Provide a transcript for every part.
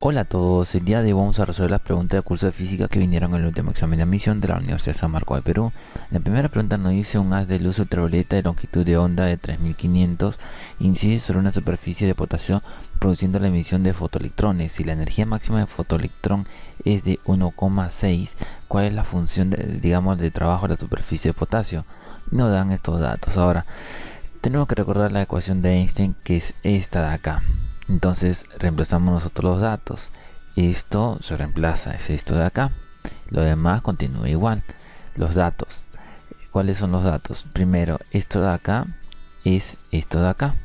Hola a todos, el día de hoy vamos a resolver las preguntas del curso de física que vinieron en el último examen de admisión de la Universidad de San Marcos de Perú. La primera pregunta nos dice: un haz de luz ultravioleta de longitud de onda de 3500 incide sobre una superficie de potasio produciendo la emisión de fotoelectrones. Si la energía máxima de fotoelectrón es de 1,6, ¿cuál es la función de trabajo de la superficie de potasio? Nos dan estos datos. Ahora, tenemos que recordar la ecuación de Einstein, que es esta de acá. Entonces reemplazamos nosotros los datos. Esto se reemplaza, es esto de acá. Lo demás continúa igual. Los datos. ¿Cuáles son los datos? Primero, esto de acá es esto de acá.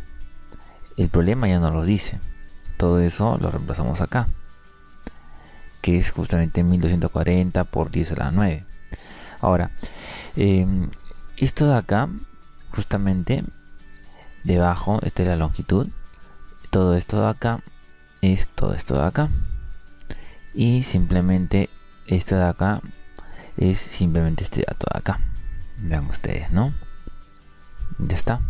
El problema ya no lo dice. Todo eso lo reemplazamos acá, que es justamente 1240 por 10 a la 9. Ahora, esto de acá, justamente debajo, esta es la longitud. Todo esto de acá es todo esto de acá, y simplemente esto de acá es simplemente este dato de acá. Vean ustedes, ¿no? Ya está.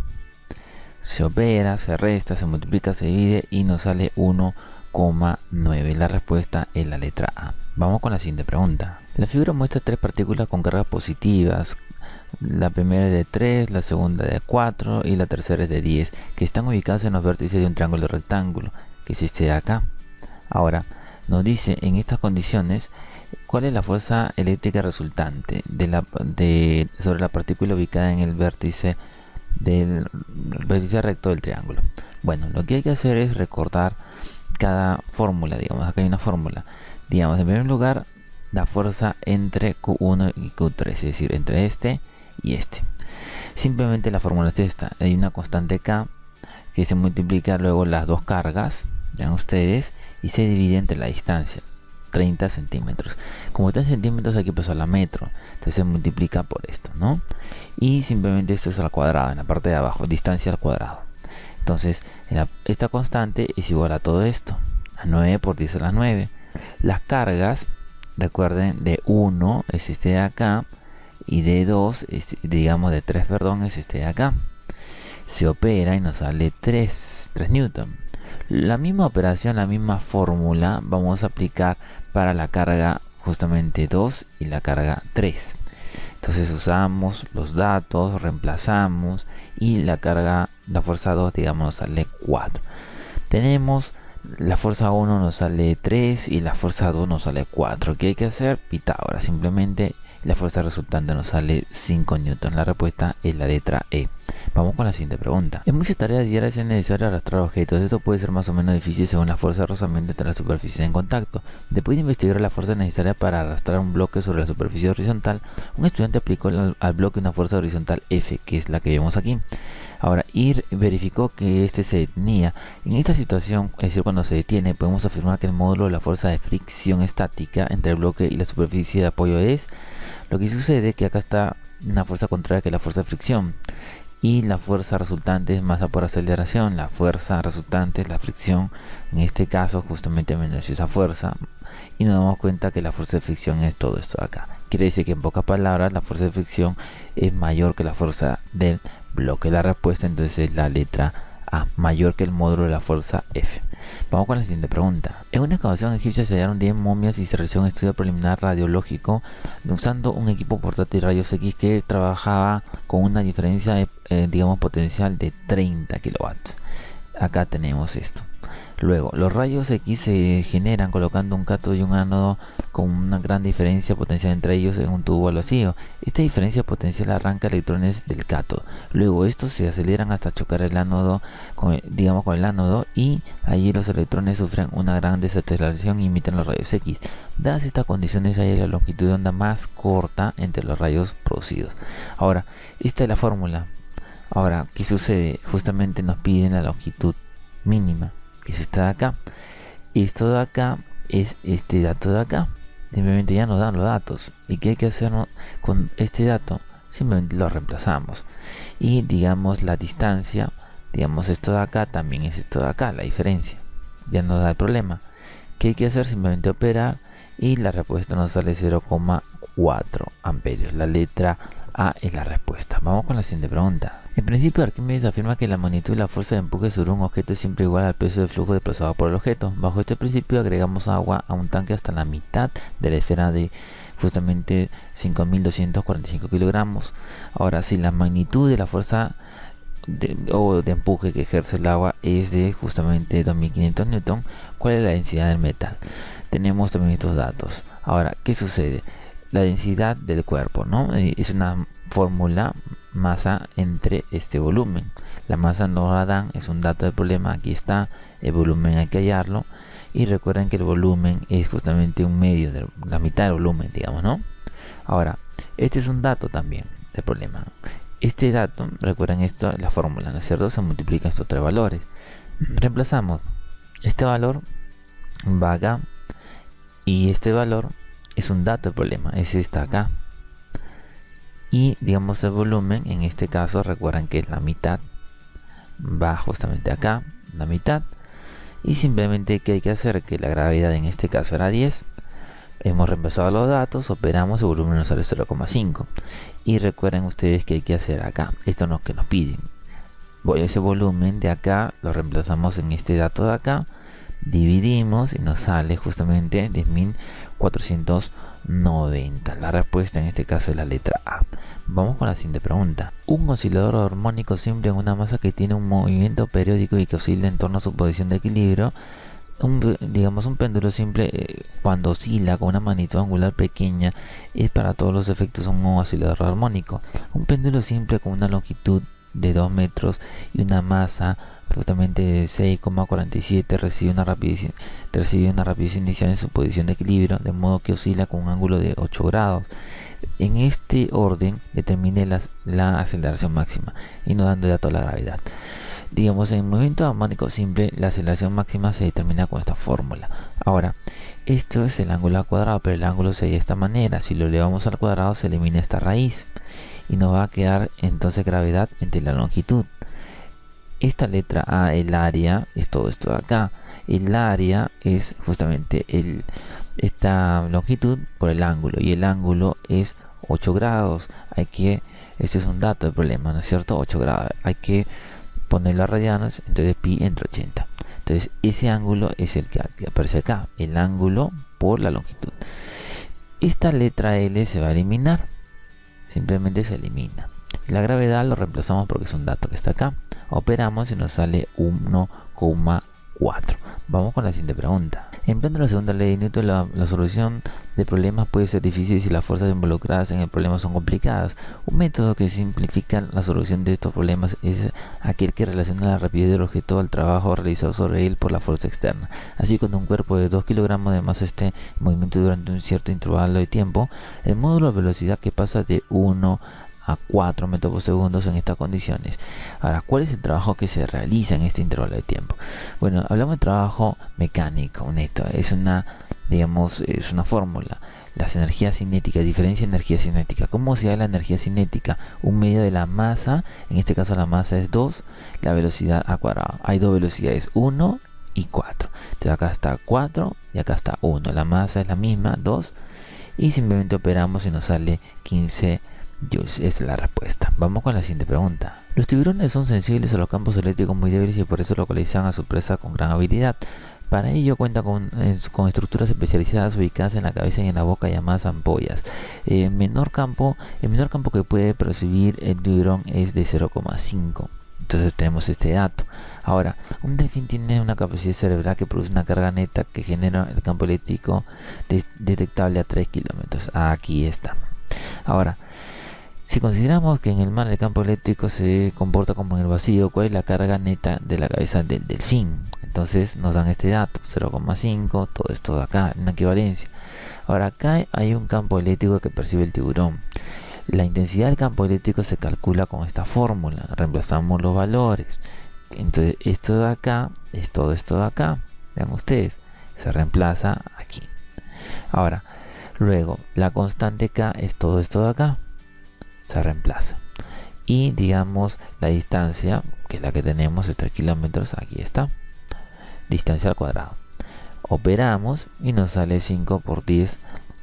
Se opera, se resta, se multiplica, se divide y nos sale 1,9. La respuesta es la letra A. Vamos con la siguiente pregunta. La figura muestra tres partículas con cargas positivas. La primera es de 3, la segunda de 4 y la tercera es de 10, que están ubicadas en los vértices de un triángulo rectángulo, que es este de acá. Ahora, nos dice en estas condiciones cuál es la fuerza eléctrica resultante sobre la partícula ubicada en el vértice recto del triángulo. Bueno, lo que hay que hacer es recordar cada fórmula. Digamos, acá hay una fórmula. Digamos, en primer lugar, la fuerza entre Q1 y Q3, es decir, entre este y este. Simplemente la fórmula es esta: hay una constante K que se multiplica luego las dos cargas, vean ustedes, y se divide entre la distancia, 30 centímetros. Como 30 centímetros hay que pasarla a metro, entonces se multiplica por esto, ¿no? Y simplemente esto es al cuadrado, en la parte de abajo, distancia al cuadrado. Entonces esta constante es igual a todo esto, a 9 por 10 a la 9. Las cargas, recuerden, de 1 es este de acá, y de 2, digamos de 3, perdón, es este de acá. Se opera y nos sale 3 newton. La misma operación, la misma fórmula vamos a aplicar para la carga justamente 2 y la carga 3. Entonces usamos los datos, reemplazamos, y la fuerza 2, digamos, nos sale 4. Tenemos la fuerza 1 nos sale 3 y la fuerza 2 nos sale 4. ¿Qué hay que hacer? Pitágoras. Simplemente la fuerza resultante nos sale 5 newton. La respuesta es la letra E. Vamos con la siguiente pregunta. En muchas tareas diarias es necesario arrastrar objetos. Esto puede ser más o menos difícil según la fuerza de rozamiento entre las superficies en contacto. Después de investigar la fuerza necesaria para arrastrar un bloque sobre la superficie horizontal, un estudiante aplicó al bloque una fuerza horizontal F, que es la que vemos aquí. Ahora, verificó que este se detenía. En esta situación, es decir, cuando se detiene, podemos afirmar que el módulo de la fuerza de fricción estática entre el bloque y la superficie de apoyo es. Lo que sucede es que acá está una fuerza contraria, que es la fuerza de fricción, y la fuerza resultante es masa por aceleración. La fuerza resultante es la fricción, en este caso justamente menos esa fuerza, y nos damos cuenta que la fuerza de fricción es todo esto de acá. Quiere decir que, en pocas palabras, la fuerza de fricción es mayor que la fuerza del bloque. La respuesta entonces es la letra A, mayor que el módulo de la fuerza F. Vamos con la siguiente pregunta. En una excavación egipcia se hallaron 10 momias y se realizó un estudio preliminar radiológico usando un equipo portátil rayos X que trabajaba con una diferencia digamos potencial de 30 kilovatios. Acá tenemos esto. Luego, los rayos X se generan colocando un cátodo y un ánodo con una gran diferencia potencial entre ellos en un tubo al vacío. Esta diferencia potencial arranca electrones del cátodo. Luego estos se aceleran hasta chocar el ánodo con el ánodo, y allí los electrones sufren una gran desaceleración y emiten los rayos X. Dadas estas condiciones, hay la longitud de onda más corta entre los rayos producidos. Ahora, esta es la fórmula. Ahora, ¿qué sucede? Justamente nos piden la longitud mínima, que es esta de acá. Esto de acá es este dato de acá. Simplemente ya nos dan los datos. ¿Y qué hay que hacer con este dato? Simplemente lo reemplazamos. Y digamos la distancia, digamos esto de acá también es esto de acá, la diferencia. Ya nos da el problema. ¿Qué hay que hacer? Simplemente operar, y la respuesta nos sale 0,4 amperios. La letra A es la respuesta. Vamos con la siguiente pregunta. El principio de Arquímedes afirma que la magnitud de la fuerza de empuje sobre un objeto es siempre igual al peso del flujo desplazado por el objeto. Bajo este principio agregamos agua a un tanque hasta la mitad de la esfera de justamente 5.245 kilogramos. Ahora, si la magnitud de la fuerza de empuje que ejerce el agua es de justamente 2.500 newton, ¿cuál es la densidad del metal? Tenemos también estos datos. Ahora, ¿qué sucede? La densidad del cuerpo, ¿no? Es una fórmula masa entre este volumen. La masa no la dan, es un dato del problema, aquí está. El volumen hay que hallarlo, y recuerden que el volumen es justamente un medio de la mitad del volumen, digamos, ¿no? Ahora, este es un dato también del problema. Este dato, recuerden esto, la fórmula, ¿no es cierto? Se multiplican estos tres valores. Reemplazamos este valor, va acá, y este valor es un dato del problema, ese está acá. Y digamos el volumen, en este caso recuerden que es la mitad, va justamente acá, la mitad. Y simplemente que hay que hacer, que la gravedad en este caso era 10. Hemos reemplazado los datos, operamos, el volumen nos sale 0,5. Y recuerden ustedes que hay que hacer acá, esto es lo que nos piden. Ese volumen de acá lo reemplazamos en este dato de acá, dividimos y nos sale justamente 10.490. La respuesta en este caso es la letra A. Vamos con la siguiente pregunta. Un oscilador armónico simple en una masa que tiene un movimiento periódico y que oscila en torno a su posición de equilibrio. Digamos un péndulo simple, cuando oscila con una magnitud angular pequeña, es para todos los efectos un oscilador armónico. Un péndulo simple con una longitud de 2 metros y una masa justamente de 6,47 recibe una rapidez inicial en su posición de equilibrio, de modo que oscila con un ángulo de 8 grados. En este orden determine la aceleración máxima y nos dan de dato la gravedad. Digamos, en el movimiento armónico simple la aceleración máxima se determina con esta fórmula. Ahora, esto es el ángulo al cuadrado, pero el ángulo se de esta manera. Si lo elevamos al cuadrado se elimina esta raíz y nos va a quedar entonces gravedad entre la longitud. Esta letra A, el área, es todo esto de acá. El área es justamente esta longitud por el ángulo, y el ángulo es 8 grados. Este es un dato del problema, ¿no es cierto? 8 grados. Hay que ponerlo a radianos, entonces pi entre 80. Entonces ese ángulo es el que aparece acá, el ángulo por la longitud. Esta letra L se va a eliminar, simplemente se elimina. La gravedad lo reemplazamos porque es un dato que está acá. Operamos y nos sale 1,4. Vamos con la siguiente pregunta. Empleando la segunda ley de Newton, la solución de problemas puede ser difícil si las fuerzas involucradas en el problema son complicadas. Un método que simplifica la solución de estos problemas es aquel que relaciona la rapidez del objeto al trabajo realizado sobre él por la fuerza externa. Así, cuando un cuerpo de 2 kilogramos de masa esté en movimiento durante un cierto intervalo de tiempo, el módulo de velocidad que pasa de 1 a 4 metros por segundo en estas condiciones. Ahora, ¿cuál es el trabajo que se realiza en este intervalo de tiempo? Bueno, hablamos de trabajo mecánico, neto. Es una fórmula. Las energías cinéticas, diferencia de energía cinética. ¿Cómo se da la energía cinética? Un medio de la masa, en este caso la masa es 2, la velocidad al cuadrado. Hay dos velocidades, 1 y 4. Entonces acá está 4 y acá está 1. La masa es la misma, 2. Y simplemente operamos y nos sale 15 joules. Es la respuesta. Vamos con la siguiente pregunta. Los tiburones son sensibles a los campos eléctricos muy débiles y por eso localizan a su presa con gran habilidad. Para ello cuenta con estructuras especializadas ubicadas en la cabeza y en la boca, llamadas ampollas. El menor campo que puede percibir el tiburón es de 0,5. Entonces tenemos este dato. Ahora, un delfín tiene una capacidad cerebral que produce una carga neta que genera el campo eléctrico detectable a 3 kilómetros. Aquí está. Ahora, si consideramos que en el mar el campo eléctrico se comporta como en el vacío, ¿cuál es la carga neta de la cabeza del delfín? Entonces nos dan este dato, 0,5, todo esto de acá, una equivalencia. Ahora acá hay un campo eléctrico que percibe el tiburón. La intensidad del campo eléctrico se calcula con esta fórmula, reemplazamos los valores. Entonces esto de acá es todo esto de acá, vean ustedes, se reemplaza aquí. Ahora, luego la constante K es todo esto de acá, se reemplaza. Y digamos la distancia, que es la que tenemos de 3 kilómetros, aquí está, distancia al cuadrado. Operamos y nos sale 5 por 10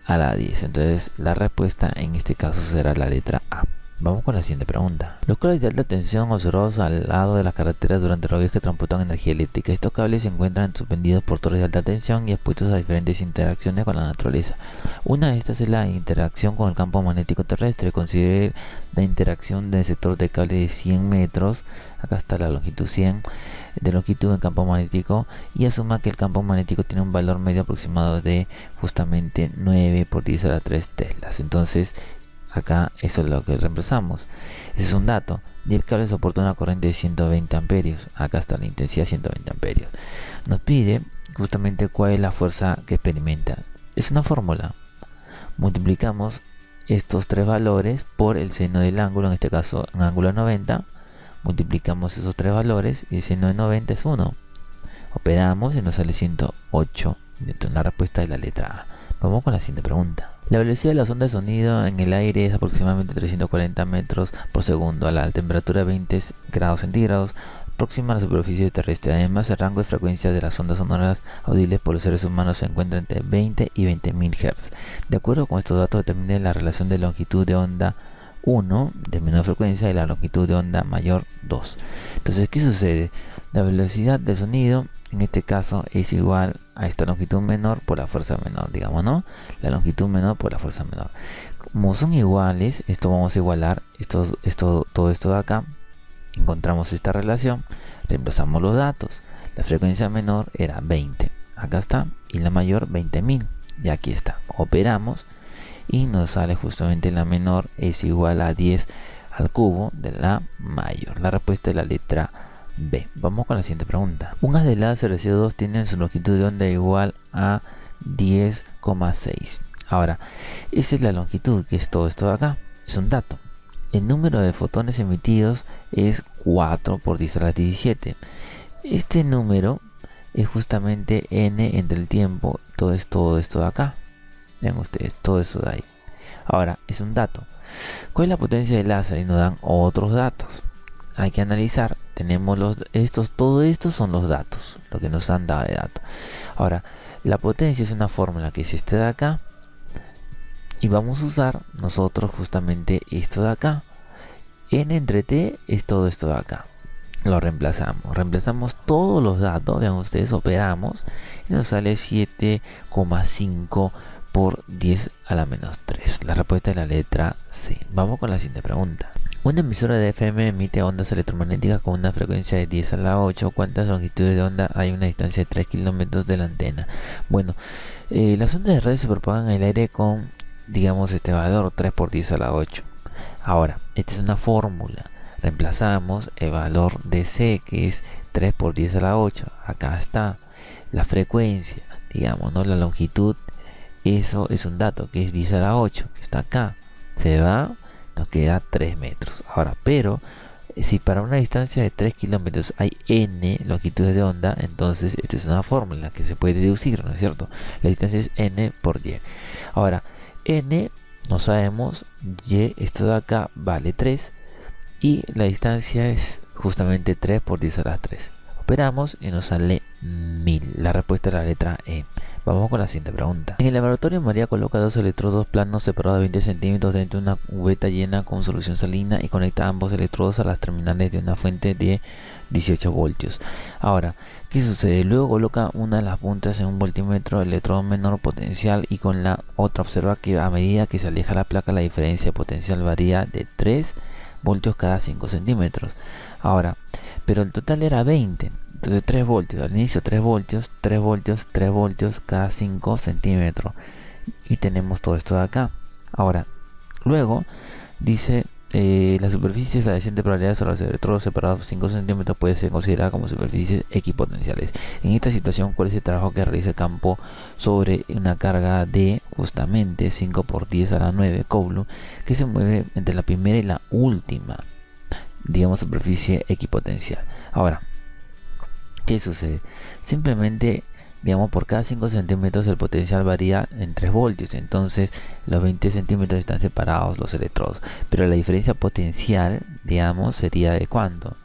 a la 10. Entonces la respuesta en este caso será la letra A. Vamos con la siguiente pregunta. Los cables de alta tensión observados al lado de las carreteras durante los viajes que transportan energía eléctrica. Estos cables se encuentran suspendidos por torres de alta tensión y expuestos a diferentes interacciones con la naturaleza. Una de estas es la interacción con el campo magnético terrestre. Considere la interacción del sector de cable de 100 metros. Acá está la longitud 100 de longitud en campo magnético, y asuma que el campo magnético tiene un valor medio aproximado de justamente 9 por 10 a la 3 teslas. Entonces acá eso es lo que reemplazamos. Ese es un dato. Y el cable soporta una corriente de 120 amperios. Acá está la intensidad, 120 amperios. Nos pide justamente cuál es la fuerza que experimenta. Es una fórmula. Multiplicamos estos tres valores por el seno del ángulo, en este caso un ángulo de 90. Multiplicamos esos tres valores y el seno de 90 es 1. Operamos y nos sale 108. Entonces la respuesta es la letra A. Vamos con la siguiente pregunta. La velocidad de las ondas de sonido en el aire es aproximadamente 340 metros por segundo a la temperatura de 20 grados centígrados próxima a la superficie terrestre. Además, el rango de frecuencia de las ondas sonoras audibles por los seres humanos se encuentra entre 20 y 20.000 Hz. De acuerdo con estos datos, determine la relación de longitud de onda 1 de menor frecuencia y la longitud de onda mayor 2. Entonces, ¿qué sucede? La velocidad del sonido en este caso es igual a esta longitud menor por la fuerza menor, digamos, ¿no? La longitud menor por la fuerza menor. Como son iguales, esto vamos a igualar todo esto de acá. Encontramos esta relación, reemplazamos los datos. La frecuencia menor era 20, acá está, y la mayor 20.000, y aquí está. Operamos y nos sale justamente la menor es igual a 10 al cubo de la mayor. La respuesta es la letra B. Vamos con la siguiente pregunta. Un haz de láser de CO2 tiene su longitud de onda igual a 10,6. Ahora, esa es la longitud, que es todo esto de acá. Es un dato. El número de fotones emitidos es 4 por 10 a la 17. Este número es justamente n entre el tiempo. Todo esto de acá. Vean ustedes, todo eso de ahí. Ahora, es un dato. ¿Cuál es la potencia del láser? Y nos dan otros datos. Hay que analizar. Tenemos todo esto son los datos, lo que nos han dado de datos. Ahora, la potencia es una fórmula que es este de acá, y vamos a usar nosotros justamente esto de acá. N entre T es todo esto de acá. Lo reemplazamos todos los datos, vean ustedes, operamos y nos sale 7,5 por 10 a la menos 3. La respuesta es la letra C. Vamos con la siguiente pregunta. Una emisora de FM emite ondas electromagnéticas con una frecuencia de 10 a la 8. ¿Cuántas longitudes de onda hay a una distancia de 3 kilómetros de la antena? Bueno, las ondas de radio se propagan en el aire con, digamos, este valor 3 por 10 a la 8. Ahora, esta es una fórmula. Reemplazamos el valor de C, que es 3 por 10 a la 8. Acá está la frecuencia, digamos, ¿no? La longitud, eso es un dato, que es 10 a la 8, que está acá. Se va, nos queda 3 metros. Ahora, pero si para una distancia de 3 kilómetros hay n longitudes de onda, entonces esta es una fórmula que se puede deducir, ¿no es cierto? La distancia es n por y. Ahora, n no sabemos, y esto de acá vale 3 y la distancia es justamente 3 por 10 a la 3. Operamos y nos sale 1000. La respuesta es la letra E. Vamos con la siguiente pregunta. En el laboratorio, María coloca dos electrodos planos separados de 20 centímetros dentro de una cubeta llena con solución salina y conecta ambos electrodos a las terminales de una fuente de 18 voltios. Ahora, ¿qué sucede? Luego coloca una de las puntas en un voltímetro, el electrodo menor potencial, y con la otra observa que a medida que se aleja la placa, la diferencia de potencial varía de 3 voltios cada 5 centímetros. Ahora, pero el total era 20. Entonces 3 voltios, al inicio 3 voltios, 3 voltios, 3 voltios cada 5 centímetros. Y tenemos todo esto de acá. Ahora, luego dice, la superficie es la adhesión de probabilidades sobre los electrodos separados 5 centímetros puede ser considerada como superficies equipotenciales. En esta situación, ¿cuál es el trabajo que realiza el campo sobre una carga de justamente 5 por 10 a la 9 coulomb que se mueve entre la primera y la última, digamos, superficie equipotencial? Ahora, ¿qué sucede? Simplemente, digamos, por cada 5 centímetros el potencial varía en 3 voltios. Entonces, los 20 centímetros están separados los electrodos. Pero la diferencia potencial, digamos, sería de ¿cuánto?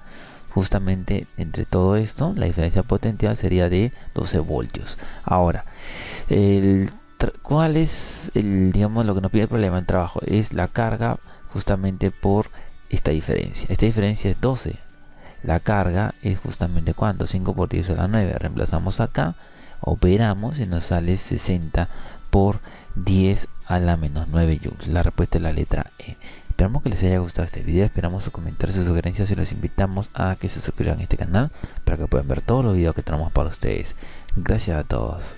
Justamente entre todo esto, la diferencia potencial sería de 12 voltios. Ahora, ¿cuál es digamos, lo que nos pide el problema en trabajo? Es la carga justamente por esta diferencia. Esta diferencia es 12. La carga es justamente ¿cuánto? 5 por 10 a la 9. Reemplazamos acá, operamos y nos sale 60 por 10 a la menos 9 joules. La respuesta es la letra E. Esperamos que les haya gustado este video, esperamos sus comentarios, sus sugerencias y los invitamos a que se suscriban a este canal para que puedan ver todos los videos que tenemos para ustedes. Gracias a todos.